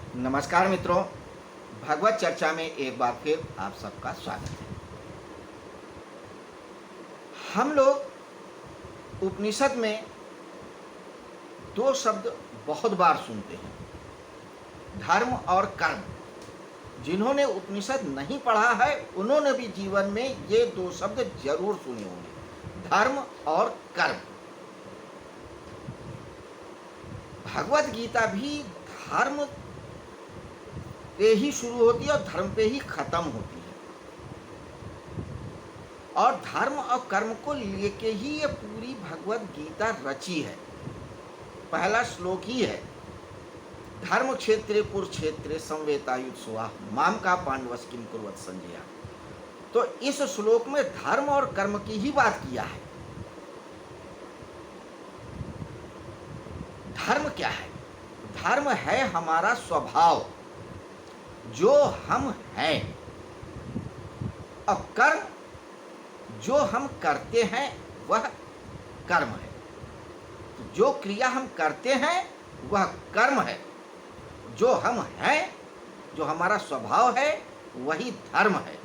नमस्कार मित्रों, भगवत चर्चा में एक बार फिर आप सबका स्वागत है। हम लोग उपनिषद में दो शब्द बहुत बार सुनते हैं, धर्म और कर्म। जिन्होंने उपनिषद नहीं पढ़ा है उन्होंने भी जीवन में ये दो शब्द जरूर सुने होंगे, धर्म और कर्म। भगवत गीता भी धर्म पे ही शुरू होती है और धर्म पे ही खत्म होती है, और धर्म और कर्म को लेके ही ये पूरी भगवत गीता रची है। पहला श्लोक ही है, धर्म क्षेत्रे कुरुक्षेत्रे संवेतायुत सुवा माम का पांडवस किम कुर्वत संजया। तो इस श्लोक में धर्म और कर्म की ही बात किया है। धर्म क्या है? धर्म है हमारा स्वभाव, जो हम हैं, और कर्म जो हम करते हैं वह कर्म है। जो क्रिया हम करते हैं वह कर्म है, जो हम हैं, जो हमारा स्वभाव है वही धर्म है।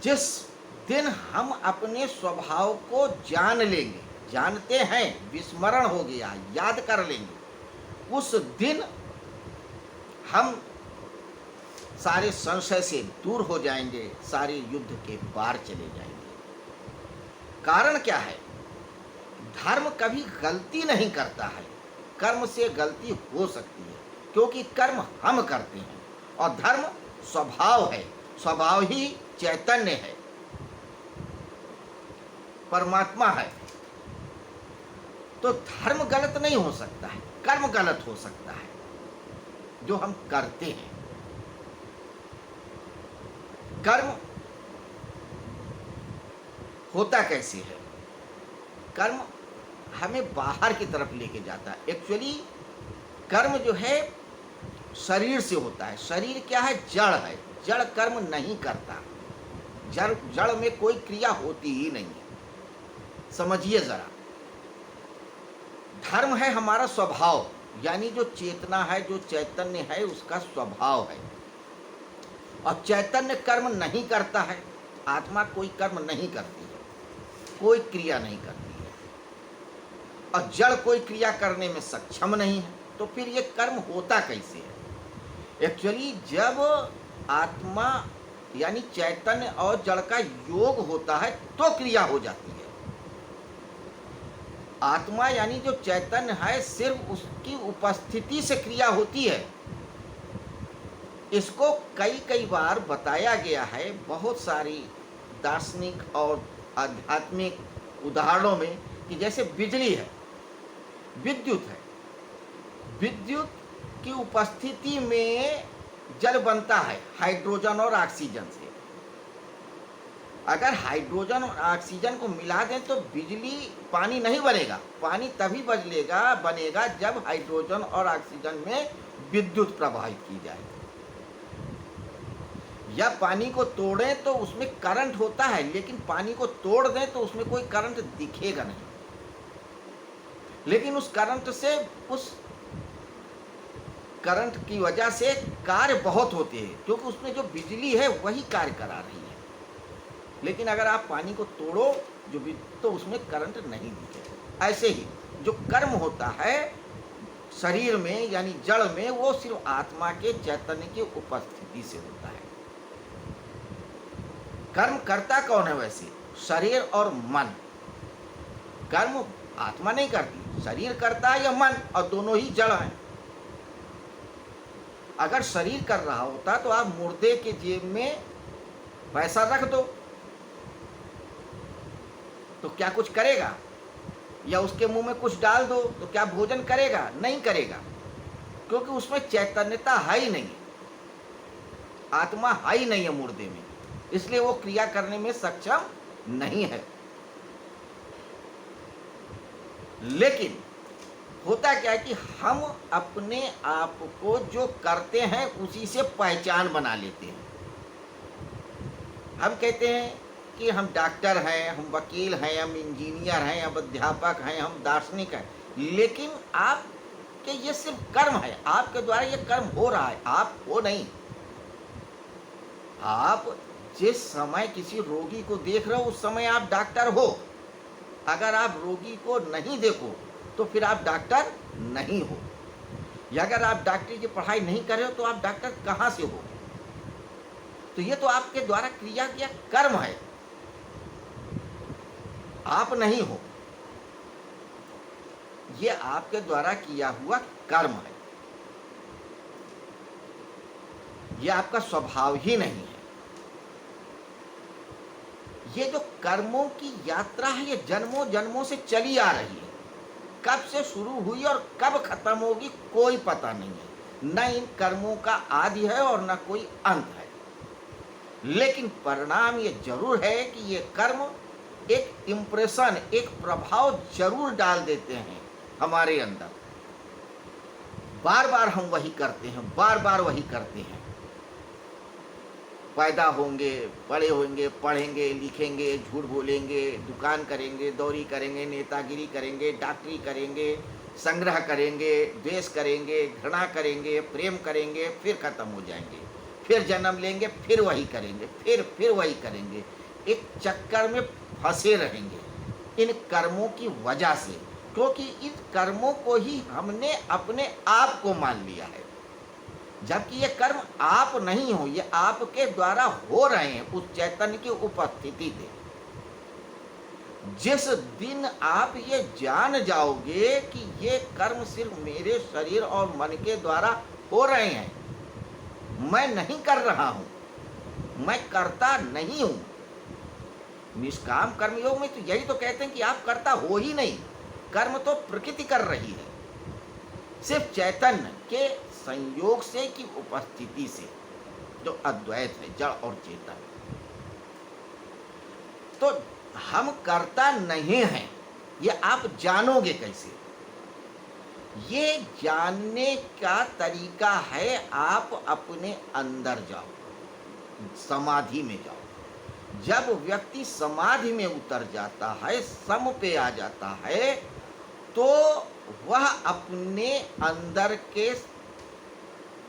जिस दिन हम अपने स्वभाव को जान लेंगे, जानते हैं, विस्मरण हो गया, याद कर लेंगे, उस दिन हम सारे संशय से दूर हो जाएंगे, सारे युद्ध के पार चले जाएंगे। कारण क्या है? धर्म कभी गलती नहीं करता है, कर्म से गलती हो सकती है, क्योंकि कर्म हम करते हैं, और धर्म स्वभाव है, स्वभाव ही चैतन्य है, परमात्मा है। तो धर्म गलत नहीं हो सकता है, कर्म गलत हो सकता है जो हम करते हैं। कर्म होता कैसे है? कर्म हमें बाहर की तरफ लेके जाता है। एक्चुअली कर्म जो है शरीर से होता है। शरीर क्या है? जड़ है। जड़ कर्म नहीं करता, जड़ में कोई क्रिया होती ही नहीं है, समझिए जरा। धर्म है हमारा स्वभाव, यानी जो चेतना है, जो चैतन्य है, उसका स्वभाव है। और चैतन्य कर्म नहीं करता है, आत्मा कोई कर्म नहीं करती है, कोई क्रिया नहीं करती है, और जड़ कोई क्रिया करने में सक्षम नहीं है। तो फिर ये कर्म होता कैसे है? एक्चुअली जब आत्मा यानी चैतन्य और जड़ का योग होता है तो क्रिया हो जाती है। आत्मा यानी जो चैतन्य है, सिर्फ उसकी उपस्थिति से क्रिया होती है। इसको कई बार बताया गया है बहुत सारी दार्शनिक और आध्यात्मिक उदाहरणों में, कि जैसे बिजली है, विद्युत है, विद्युत की उपस्थिति में जल बनता है हाइड्रोजन और ऑक्सीजन से। अगर हाइड्रोजन और ऑक्सीजन को मिला दें तो बिजली, पानी नहीं बनेगा। पानी तभी बनेगा जब हाइड्रोजन और ऑक्सीजन में विद्युत प्रवाहित की जाए। या पानी को तोड़ें तो उसमें करंट होता है, लेकिन पानी को तोड़ दें तो उसमें कोई करंट दिखेगा नहीं, लेकिन उस करंट की वजह से कार्य बहुत होते हैं, क्योंकि उसमें जो बिजली है वही कार्य करा रही है। लेकिन अगर आप पानी को तोड़ो तो उसमें करंट नहीं दिखेगा। ऐसे ही जो कर्म होता है शरीर में यानी जड़ में, वो सिर्फ आत्मा के चैतन्य की उपस्थिति से होता है। कर्म करता कौन है वैसे? शरीर और मन। कर्म आत्मा नहीं करती, शरीर करता है या मन, और दोनों ही जड़ हैं। अगर शरीर कर रहा होता तो आप मुर्दे के जेब में पैसा रख दो तो क्या कुछ करेगा? या उसके मुंह में कुछ डाल दो तो क्या भोजन करेगा? नहीं करेगा, क्योंकि उसमें चैतन्यता है ही नहीं, आत्मा है ही नहीं है मुर्दे में, इसलिए वो क्रिया करने में सक्षम नहीं है। लेकिन होता क्या है कि हम अपने आप को जो करते हैं उसी से पहचान बना लेते हैं। हम कहते हैं कि हम डॉक्टर हैं, हम वकील हैं, हम इंजीनियर हैं, हम अध्यापक हैं, हम दार्शनिक हैं, लेकिन आप कि ये सिर्फ कर्म है, आपके द्वारा ये कर्म हो रहा है, आप हो नहीं। आप जिस समय किसी रोगी को देख रहे हो उस समय आप डॉक्टर हो। अगर आप रोगी को नहीं देखो तो फिर आप डॉक्टर नहीं हो। या अगर आप डॉक्टरी की पढ़ाई नहीं कर रहे हो तो आप डॉक्टर कहाँ से हो? तो ये तो आपके द्वारा क्रिया किया कर्म है, आप नहीं हो। ये आपके द्वारा किया हुआ कर्म है, ये आपका स्वभाव ही नहीं है। ये जो कर्मों की यात्रा है ये जन्मों जन्मों से चली आ रही है। कब से शुरू हुई और कब खत्म होगी कोई पता नहीं है। न इन कर्मों का आदि है और न कोई अंत है। लेकिन परिणाम ये जरूर है कि ये कर्म एक इम्प्रेशन, एक प्रभाव जरूर डाल देते हैं हमारे अंदर। बार बार हम वही करते हैं, बार बार वही करते हैं। पैदा होंगे, बड़े होंगे, पढ़ेंगे, लिखेंगे, झूठ बोलेंगे, दुकान करेंगे, दौरी करेंगे, नेतागिरी करेंगे, डॉक्टरी करेंगे, संग्रह करेंगे, द्वेष करेंगे, घृणा करेंगे, प्रेम करेंगे, फिर खत्म हो जाएंगे, फिर जन्म लेंगे, फिर वही करेंगे, फिर वही करेंगे। एक चक्कर में फंसे रहेंगे इन कर्मों की वजह से, क्योंकि इन कर्मों को ही हमने अपने आप को मान लिया है। जबकि ये कर्म आप नहीं हो, ये आपके द्वारा हो रहे हैं उस चैतन्य की उपस्थिति से। जिस दिन आप ये जान जाओगे कि ये कर्म सिर्फ मेरे शरीर और मन के द्वारा हो रहे हैं, मैं नहीं कर रहा हूं, मैं करता नहीं हूं। निष्काम कर्मयोग में तो यही तो कहते हैं कि आप करता हो ही नहीं, कर्म तो प्रकृति कर रही है, सिर्फ चैतन्य के संयोग से की उपस्थिति से, जो अद्वैत है, जड़ और चेतन। तो हम करता नहीं हैं, ये आप जानोगे कैसे? ये जानने का तरीका है आप अपने अंदर जाओ, समाधि में जाओ। जब व्यक्ति समाधि में उतर जाता है, सम पे आ जाता है, तो वह अपने अंदर के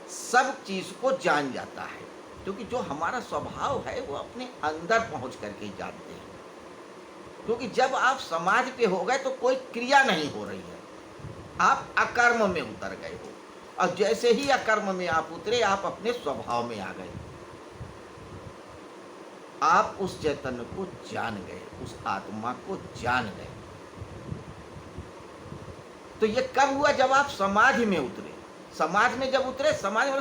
सब चीज को जान जाता है। क्योंकि जो हमारा स्वभाव है वो अपने अंदर पहुंच करके जानते हैं। क्योंकि जब आप समाधि पे हो गए तो कोई क्रिया नहीं हो रही है, आप अकर्म में उतर गए हो। और जैसे ही अकर्म में आप उतरे, आप अपने स्वभाव में आ गए, आप उस चैतन्य को जान गए, उस आत्मा को जान गए। तो ये कब हुआ? जब आप समाधि में उतरे। समाधि में जब उतरे, समाधि में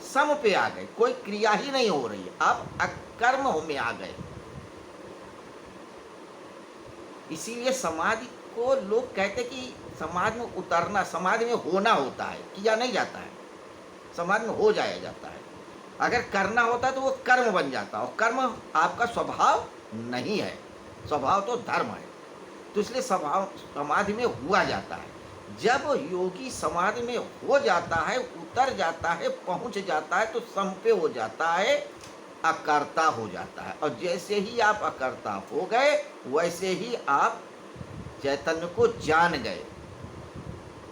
सम पे आ गए, कोई क्रिया ही नहीं हो रही है, आप अकर्म में आ गए। इसीलिए समाधि को लोग कहते कि समाधि में उतरना, समाधि में होना होता है, किया नहीं जाता है, समाधि में हो जाया जाता है। अगर करना होता है तो वो कर्म बन जाता है, और कर्म आपका स्वभाव नहीं है, स्वभाव तो धर्म है। तो इसलिए स्वभाव समाधि में हुआ जाता है। जब योगी समाधि में हो जाता है, उतर जाता है, पहुंच जाता है, तो संपे हो जाता है, अकर्ता हो जाता है। और जैसे ही आप अकर्ता हो गए, वैसे ही आप चैतन्य को जान गए,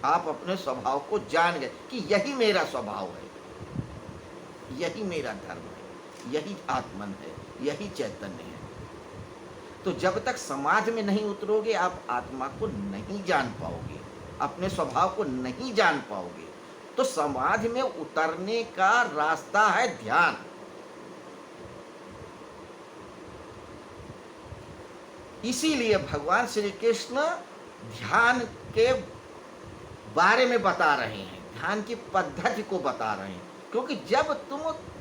आप अपने स्वभाव को जान गए कि यही मेरा स्वभाव है, यही मेरा धर्म है, यही आत्मन है, यही चैतन्य है। तो जब तक समाधि में नहीं उतरोगे, आप आत्मा को नहीं जान पाओगे, अपने स्वभाव को नहीं जान पाओगे। तो समाधि में उतरने का रास्ता है ध्यान। इसीलिए भगवान श्री कृष्ण ध्यान के बारे में बता रहे हैं, ध्यान की पद्धति को बता रहे हैं। क्योंकि जब तुम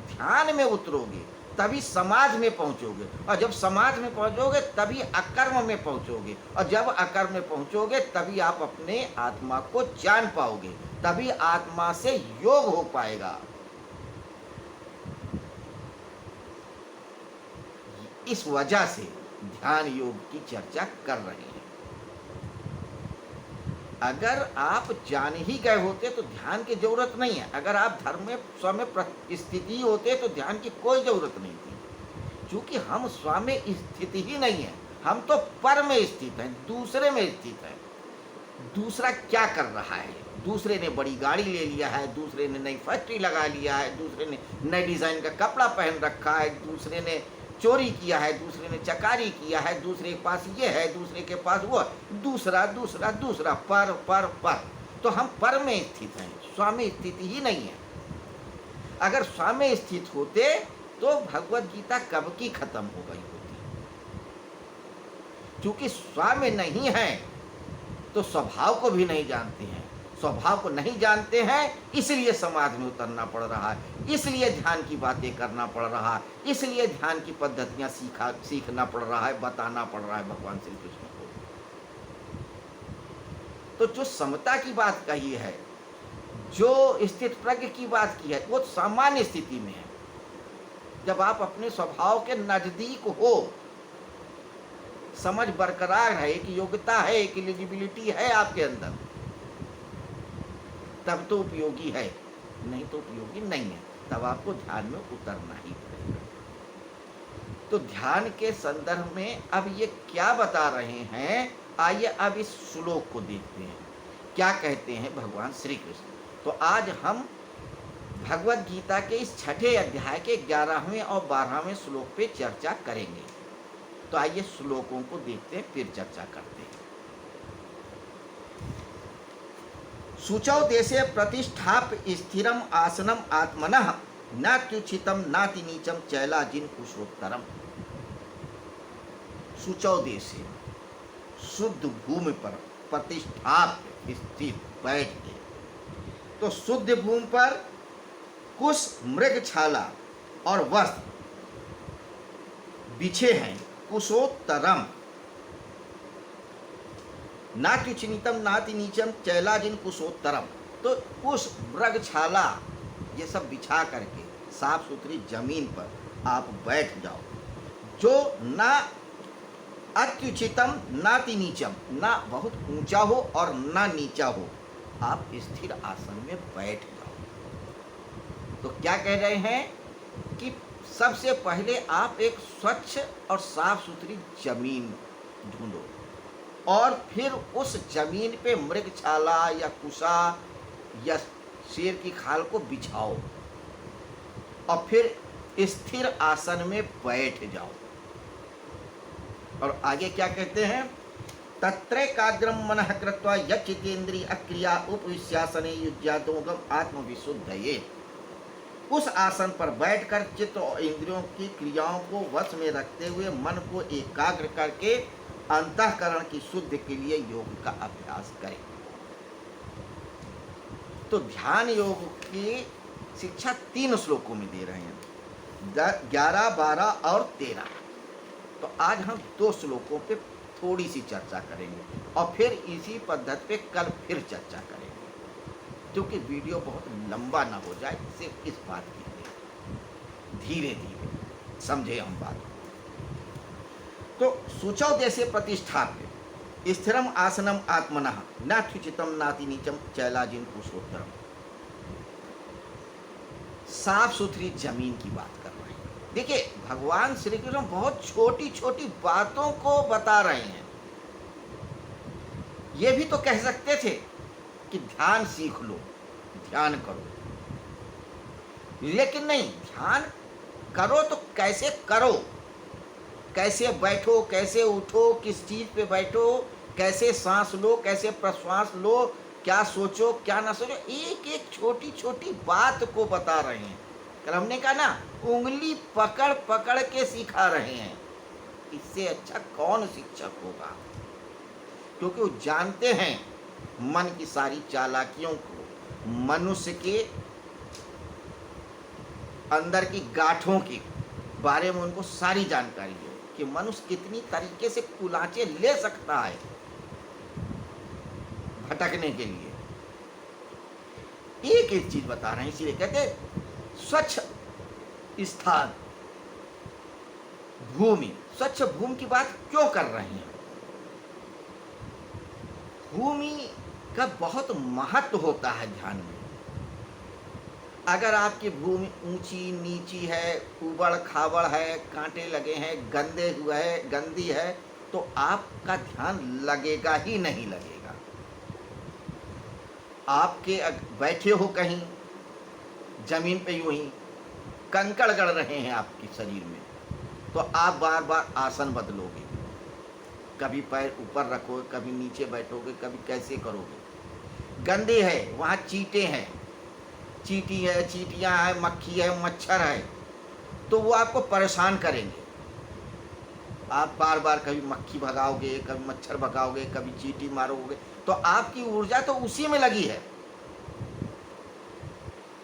ध्यान में उतरोगे तभी समाधि में पहुंचोगे, और जब समाधि में पहुंचोगे तभी अकर्म में पहुंचोगे, और जब अकर्म में पहुंचोगे तभी आप अपने आत्मा को जान पाओगे, तभी आत्मा से योग हो पाएगा। इस वजह से ध्यान योग की चर्चा कर रहे हैं। अगर आप जान ही गए होते तो ध्यान की जरूरत नहीं है। अगर आप धर्म में स्व में स्थिति होते तो ध्यान की कोई जरूरत नहीं थी। क्योंकि हम स्व में स्थिति ही नहीं है, हम तो पर में स्थित हैं, दूसरे में स्थित हैं। दूसरा क्या कर रहा है। दूसरे ने बड़ी गाड़ी ले लिया है, दूसरे ने नई फैक्ट्री लगा लिया है, दूसरे ने नए डिज़ाइन का कपड़ा पहन रखा है, दूसरे ने चोरी किया है, दूसरे ने चकारी किया है, दूसरे के पास ये है, दूसरे के पास वो, दूसरा दूसरा दूसरा, पर। तो हम पर में स्थित हैं, स्व में स्थिति ही नहीं है। अगर स्व में स्थित होते तो भगवत गीता कब की खत्म हो गई होती। क्योंकि स्व में नहीं है तो स्वभाव को भी नहीं जानते हैं, स्वभाव को नहीं जानते हैं, इसलिए समाज में उतरना पड़ रहा है, इसलिए ध्यान की बातें करना पड़ रहा है, इसलिए ध्यान की पद्धतियां सीखना पड़ रहा है, बताना पड़ रहा है भगवान श्री कृष्ण को। तो जो समता की बात कही है, जो स्थित प्रज्ञ की बात की है, वो सामान्य स्थिति में है। जब आप अपने स्वभाव के नजदीक हो, समझ बरकरार है, एक योग्यता है, एक एलिजिबिलिटी है आपके अंदर, तब तो उपयोगी है, नहीं तो उपयोगी नहीं है। तब आपको ध्यान में उतरना ही पड़ेगा। तो ध्यान के संदर्भ में अब ये क्या बता रहे हैं, आइए अब इस श्लोक को देखते हैं, क्या कहते हैं भगवान श्री कृष्ण। तो आज हम भगवत गीता के इस छठे अध्याय के 11वें और 12वें श्लोक पे चर्चा करेंगे। तो आइए श्लोकों को देखते हैं, फिर चर्चा करते हैं। शुचौ देशे प्रतिष्ठाप स्थिरम आसनम आत्मनः नात्युचितम नाति नीचम चैलाजिन कुशोत्तरम। शुचौ देशे, शुद्ध भूमि पर, प्रतिष्ठाप स्थिर बैठ के। तो शुद्ध भूमि पर कुश, मृगछाला और वस्त्र बिछे हैं, कुशोत्तरम, नात्युचितम नाति नीचम चैलाजिन कुशोत्तरम। तो कुश, मृगछाला ये सब बिछा करके साफ सुथरी जमीन पर आप बैठ जाओ, जो ना अत्युचितम नाति नीचम, ना बहुत ऊंचा हो और ना नीचा हो, आप स्थिर आसन में बैठ जाओ। तो क्या कह रहे हैं कि सबसे पहले आप एक स्वच्छ और साफ सुथरी जमीन ढूंढो और फिर उस जमीन पे मृगछाला या कुशा या शेर की खाल को बिछाओ और फिर स्थिर आसन में बैठ जाओ। और आगे क्या कहते हैं, तत्रैकाग्रम मनः कृत्वा यच्चितेन्द्रिय अक्रिया उपविश्यासने युज्यादोगम आत्मविशुद्धये। उस आसन पर बैठकर चित्त और इंद्रियों की क्रियाओं को वश में रखते हुए मन को एकाग्र करके अंतःकरण की शुद्धि के लिए योग का अभ्यास करें। तो ध्यान योग की शिक्षा 3 श्लोकों में दे रहे हैं, 11, 12 और 13। तो आज हम 2 श्लोकों पे थोड़ी सी चर्चा करेंगे और फिर इसी पद्धति पे कल फिर चर्चा करेंगे, क्योंकि वीडियो बहुत लंबा ना हो जाए। सिर्फ इस बात के लिए धीरे धीरे समझे हम बात। तो शुचौ देशे प्रतिष्ठाप्य स्थिरम आसनम आत्मनः नात्युचितम नाति नीचम चैलाजिन कुशोत्तरम। साफ सुथरी जमीन की बात कर रहे हैं। देखिए, भगवान श्री कृष्ण बहुत छोटी छोटी बातों को बता रहे हैं। ये भी तो कह सकते थे कि ध्यान सीख लो, ध्यान करो, लेकिन नहीं, ध्यान करो तो कैसे करो, कैसे बैठो, कैसे उठो, किस चीज पे बैठो, कैसे सांस लो, कैसे प्रश्वास लो, क्या सोचो क्या ना सोचो, एक एक छोटी छोटी बात को बता रहे हैं। कल हमने कहा ना, उंगली पकड़ पकड़ के सिखा रहे हैं। इससे अच्छा कौन शिक्षक होगा, क्योंकि वो जानते हैं मन की सारी चालाकियों को, मनुष्य के अंदर की गांठों के बारे में उनको सारी जानकारी है कि मनुष्य कितनी तरीके से कुलाचे ले सकता है भटकने के लिए। एक एक चीज बता रहे हैं, इसीलिए कहते हैं स्वच्छ स्थान, भूमि। स्वच्छ भूमि की बात क्यों कर रहे हैं? भूमि का बहुत महत्व होता है ध्यान में। अगर आपकी भूमि ऊंची नीची है, उबड़ खाबड़ है, कांटे लगे हैं, गंदे हुए है, गंदी है, तो आपका ध्यान लगेगा ही नहीं लगेगा। बैठे हो कहीं जमीन पे, यूं ही कंकड़ गड़ रहे हैं आपके शरीर में, तो आप बार बार आसन बदलोगे, कभी पैर ऊपर रखोगे, कभी नीचे बैठोगे, कभी कैसे करोगे। गंदे है, वहाँ चींटे हैं, चींटी है, चींटियाँ हैं, मक्खी है, मच्छर है, तो वो आपको परेशान करेंगे। आप बार बार कभी मक्खी भगाओगे, कभी मच्छर भगाओगे, कभी चींटी मारोगे, तो आपकी ऊर्जा तो उसी में लगी है।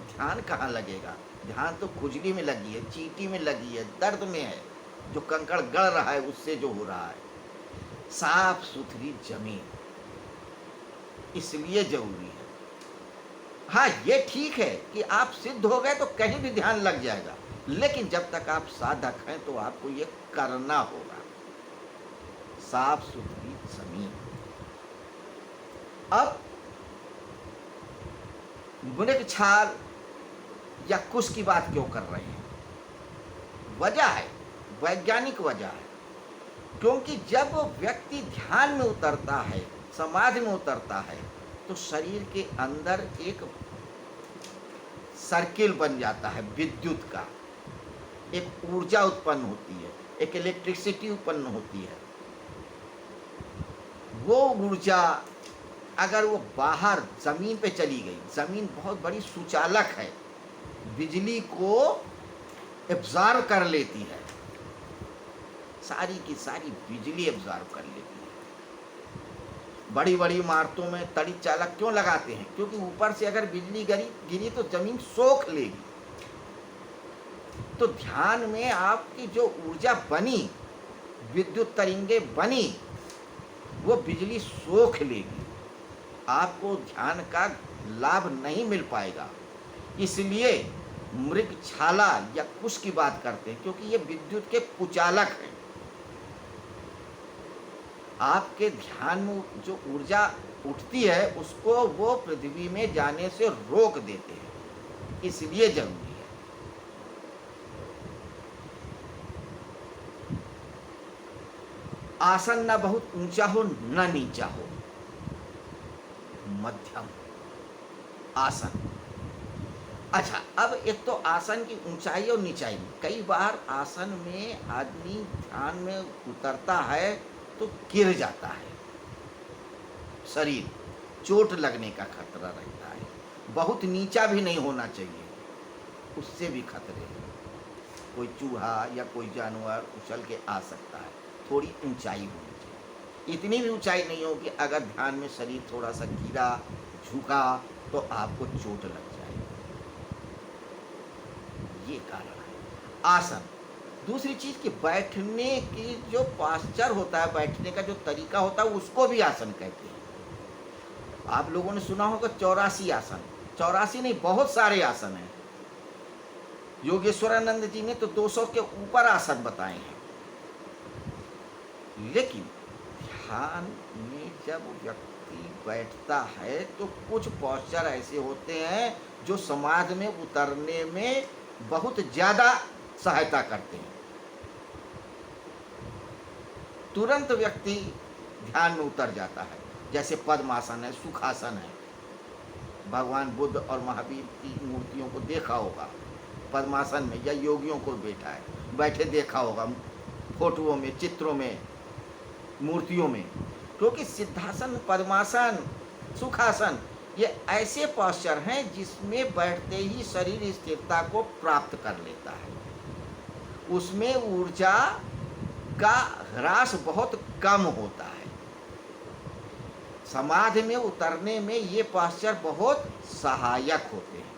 ध्यान कहाँ लगेगा? ध्यान तो खुजली में लगी है, चींटी में लगी है, दर्द में है, जो कंकड़ गड़ रहा है उससे जो हो रहा है। साफ सुथरी जमीन इसलिए जरूरी है। हाँ, ये ठीक है कि आप सिद्ध हो गए तो कहीं भी ध्यान लग जाएगा, लेकिन जब तक आप साधक हैं तो आपको ये करना होगा। साफ सुथरी जमीन। अब मृग छाल या कुश की बात क्यों कर रहे हैं? वजह है, वैज्ञानिक वजह है। क्योंकि जब व्यक्ति ध्यान में उतरता है, समाधि में उतरता है, तो शरीर के अंदर एक सर्किल बन जाता है विद्युत का, एक ऊर्जा उत्पन्न होती है, एक इलेक्ट्रिसिटी उत्पन्न होती है। वो ऊर्जा अगर वो बाहर जमीन पे चली गई, जमीन बहुत बड़ी सुचालक है, बिजली को एब्जॉर्व कर लेती है, सारी की सारी बिजली एब्जॉर्व कर लेती है। बड़ी बड़ी इमारतों में तड़ी चालक क्यों लगाते हैं? क्योंकि ऊपर से अगर बिजली गिरी तो जमीन सोख लेगी। तो ध्यान में आपकी जो ऊर्जा बनी, विद्युत तरंगे बनी, वो बिजली सोख लेगी, आपको ध्यान का लाभ नहीं मिल पाएगा। इसलिए मृगछाला या कुश की बात करते हैं, क्योंकि ये विद्युत के कुचालक हैं। आपके ध्यान में जो ऊर्जा उठती है उसको वो पृथ्वी में जाने से रोक देते हैं, इसलिए जरूरी है। आसन न बहुत ऊंचा हो न नीचा हो, मध्यम आसन। अच्छा, अब एक तो आसन की ऊंचाई और नीचाई। कई बार आसन में आदमी ध्यान में उतरता है तो गिर जाता है, शरीर चोट लगने का खतरा रहता है। बहुत नीचा भी नहीं होना चाहिए, उससे भी खतरे हैं। कोई चूहा या कोई जानवर उछल के आ सकता है। थोड़ी ऊंचाई होनी चाहिए, इतनी भी ऊंचाई नहीं हो कि अगर ध्यान में शरीर थोड़ा सा गिरा, झुका, तो आपको चोट लग जाए। ये कारण है आसन। दूसरी चीज कि बैठने की जो पास्चर होता है, बैठने का जो तरीका होता है, उसको भी आसन कहते हैं। आप लोगों ने सुना होगा 84 आसन। 84 नहीं, बहुत सारे आसन हैं। योगेश्वरानंद जी ने तो 200 के ऊपर आसन बताए हैं। लेकिन ध्यान में जब व्यक्ति बैठता है तो कुछ पोस्चर ऐसे होते हैं जो समाधि में उतरने में बहुत ज्यादा सहायता करते हैं। तुरंत व्यक्ति ध्यान में उतर जाता है। जैसे पद्मासन है, सुखासन है। भगवान बुद्ध और महावीर की मूर्तियों को देखा होगा पद्मासन में, या योगियों को बैठे देखा होगा फोटोओं में, चित्रों में, मूर्तियों में। क्योंकि सिद्धासन, पद्मासन, सुखासन ये ऐसे पोस्चर हैं जिसमें बैठते ही शरीर स्थिरता को प्राप्त कर लेता है। उसमें ऊर्जा का ह्रास बहुत कम होता है। समाधि में उतरने में ये पोस्चर बहुत सहायक होते हैं।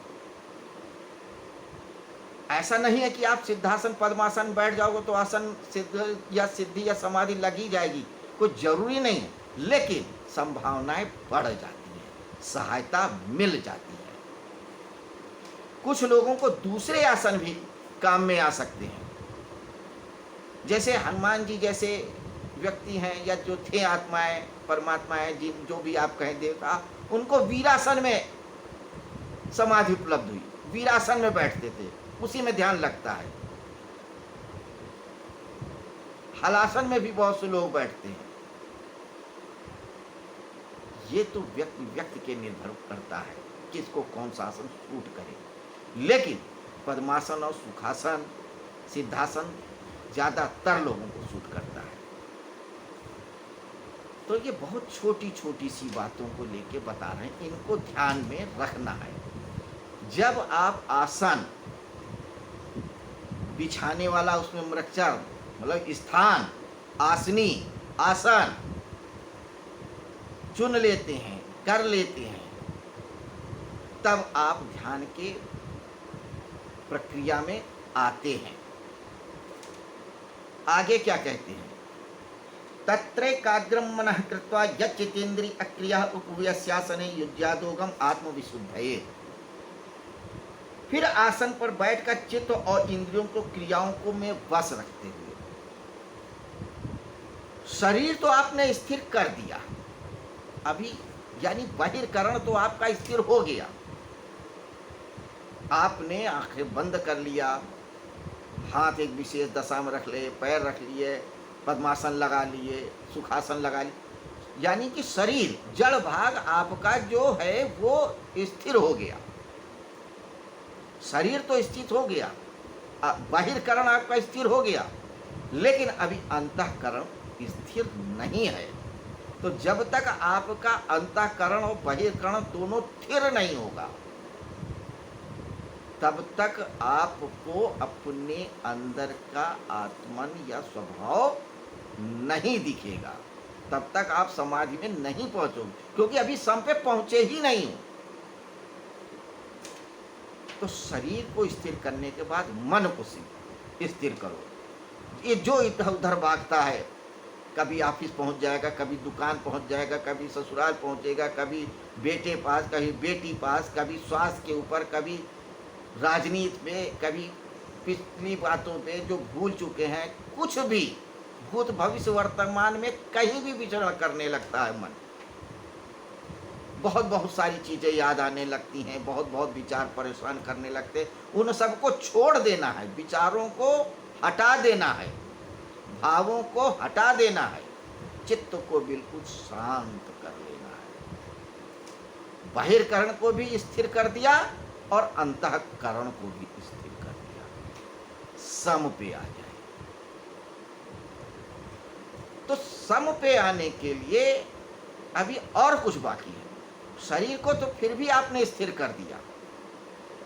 ऐसा नहीं है कि आप सिद्धासन पद्मासन बैठ जाओगे तो आसन सिद्धि या समाधि लगी जाएगी, कुछ जरूरी नहीं है, लेकिन संभावनाएं बढ़ जाती हैं, सहायता मिल जाती है। कुछ लोगों को दूसरे आसन भी काम में आ सकते हैं। जैसे हनुमान जी जैसे व्यक्ति हैं, या जो थे आत्माएं, परमात्माएं, जिन जो भी आप कहें देवता, उनको वीरासन में समाधि उपलब्ध हुई। वीरासन में बैठते थे, उसी में ध्यान लगता है। हलासन में भी बहुत से लोग बैठते हैं। ये तो व्यक्ति व्यक्ति के निर्भर करता है किसको कौन सा आसन सूट करे। लेकिन पद्मासन और सुखासन, सिद्धासन ज़्यादातर लोगों को सूट करता है। तो ये बहुत छोटी छोटी सी बातों को लेके बता रहे हैं, इनको ध्यान में रखना है। जब आप आसन बिछाने वाला, उसमें मृक्षर मतलब स्थान, आसनी, आसन चुन लेते हैं, कर लेते हैं, तब आप ध्यान के प्रक्रिया में आते हैं। आगे क्या कहते हैं? तत्रैकाग्रं मनः कृत्वा यच्चितेन्द्रिय अक्रिया उपव्यस्यासने युज्यादोगम आत्मविशुद्धये। फिर आसन पर बैठकर चित्त और इंद्रियों को, क्रियाओं को में वश रखते हुए, शरीर तो आपने स्थिर कर दिया अभी, यानी बहिर्करण तो आपका स्थिर हो गया। आपने आंखें बंद कर लिया, हाथ एक विशेष दशा में रख लिए, पैर रख लिए, पद्मासन लगा लिए, सुखासन लगा लिए, यानी कि शरीर जड़ भाग आपका जो है वो स्थिर हो गया। शरीर तो स्थित हो गया, बाहिरकरण आपका स्थिर हो गया, लेकिन अभी अंतःकरण स्थिर नहीं है। तो जब तक आपका अंतःकरण और बहिर्करण दोनों स्थिर नहीं होगा, तब तक आपको अपने अंदर का आत्मन या स्वभाव नहीं दिखेगा, तब तक आप समाधि में नहीं पहुंचोगे, क्योंकि अभी सम पे पहुंचे ही नहीं हो। तो शरीर को स्थिर करने के बाद मन को स्थिर करो। ये जो इधर उधर भागता है, कभी ऑफिस पहुंच जाएगा, कभी दुकान पहुंच जाएगा, कभी ससुराल पहुंचेगा, कभी बेटे पास, कभी बेटी पास, कभी स्वास्थ्य के ऊपर, कभी राजनीति में, कभी पिछली बातों पे जो भूल चुके हैं, कुछ भी भूत भविष्य वर्तमान में कहीं भी विचरण करने लगता है मन। बहुत बहुत सारी चीज़ें याद आने लगती हैं, बहुत बहुत विचार परेशान करने लगते हैं। उन सबको छोड़ देना है, विचारों को हटा देना है, भावों को हटा देना है, चित्त को बिल्कुल शांत कर लेना है। बाहिरकरण को भी स्थिर कर दिया और अंतःकरण को भी स्थिर कर दिया, सम पे आ जाए। तो सम पे आने के लिए अभी और कुछ बाकी है। शरीर को तो फिर भी आपने स्थिर कर दिया,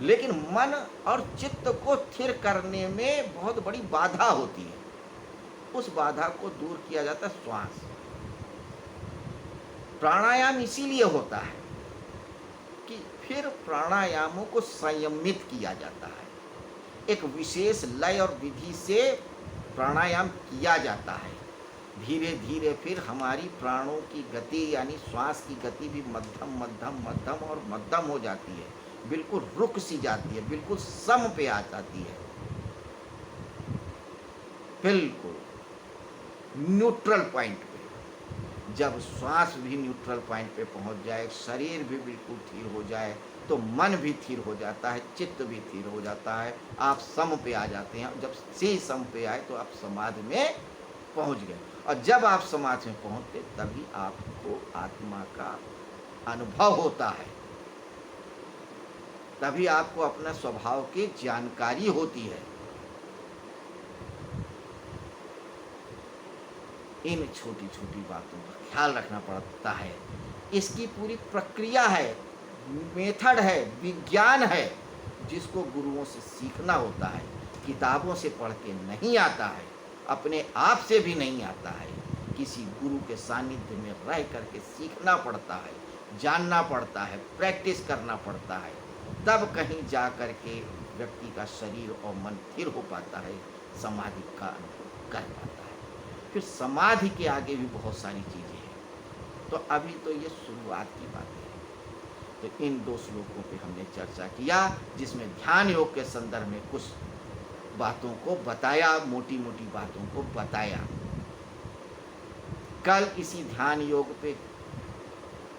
लेकिन मन और चित्त को स्थिर करने में बहुत बड़ी बाधा होती है। उस बाधा को दूर किया जाता है श्वास। प्राणायाम इसीलिए होता है कि फिर प्राणायामों को संयमित किया जाता है। एक विशेष लय और विधि से प्राणायाम किया जाता है। धीरे धीरे फिर हमारी प्राणों की गति यानी श्वास की गति भी मध्यम मध्यम मध्यम और मध्यम हो जाती है, बिल्कुल रुक सी जाती है, बिल्कुल सम पे आ जाती है, बिल्कुल न्यूट्रल पॉइंट पे। जब श्वास भी न्यूट्रल पॉइंट पे पहुंच जाए, शरीर भी बिल्कुल स्थिर हो जाए, तो मन भी स्थिर हो जाता है, चित्त भी स्थिर हो जाता है, आप सम पे आ जाते हैं। जब से सम पे आए तो आप समाधि में पहुंच गए, और जब आप समाधि में पहुंचते तभी आपको आत्मा का अनुभव होता है, तभी आपको अपने स्वभाव की जानकारी होती है। इन छोटी छोटी बातों का ख्याल रखना पड़ता है। इसकी पूरी प्रक्रिया है, मेथड है, विज्ञान है, जिसको गुरुओं से सीखना होता है। किताबों से पढ़ के नहीं आता है, अपने आप से भी नहीं आता है, किसी गुरु के सानिध्य में रह करके सीखना पड़ता है, जानना पड़ता है, प्रैक्टिस करना पड़ता है, तब कहीं जा कर के व्यक्ति का शरीर और मन स्थिर हो पाता है, समाधि का अनुभव कर पाता है। फिर समाधि के आगे भी बहुत सारी चीज़ें हैं। तो अभी तो ये शुरुआत की बातें हैं। तो इन 2 श्लोकों पे हमने चर्चा किया, जिसमें ध्यान योग के संदर्भ में कुछ बातों को बताया, मोटी मोटी बातों को बताया। कल इसी ध्यान योग पे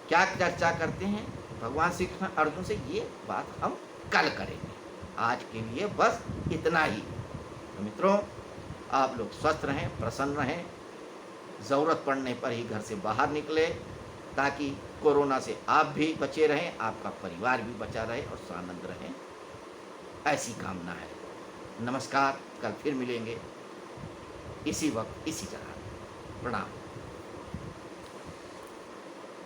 क्या चर्चा करते हैं, भगवान श्री कृष्ण अर्जुन से, ये बात हम कल करेंगे। आज के लिए बस इतना ही। तो मित्रों, आप लोग स्वस्थ रहें, प्रसन्न रहें, ज़रूरत पड़ने पर ही घर से बाहर निकले, ताकि कोरोना से आप भी बचे रहें, आपका परिवार भी बचा रहे और सानंद रहें, ऐसी कामना है। नमस्कार, कल फिर मिलेंगे इसी वक्त इसी जगह। प्रणाम।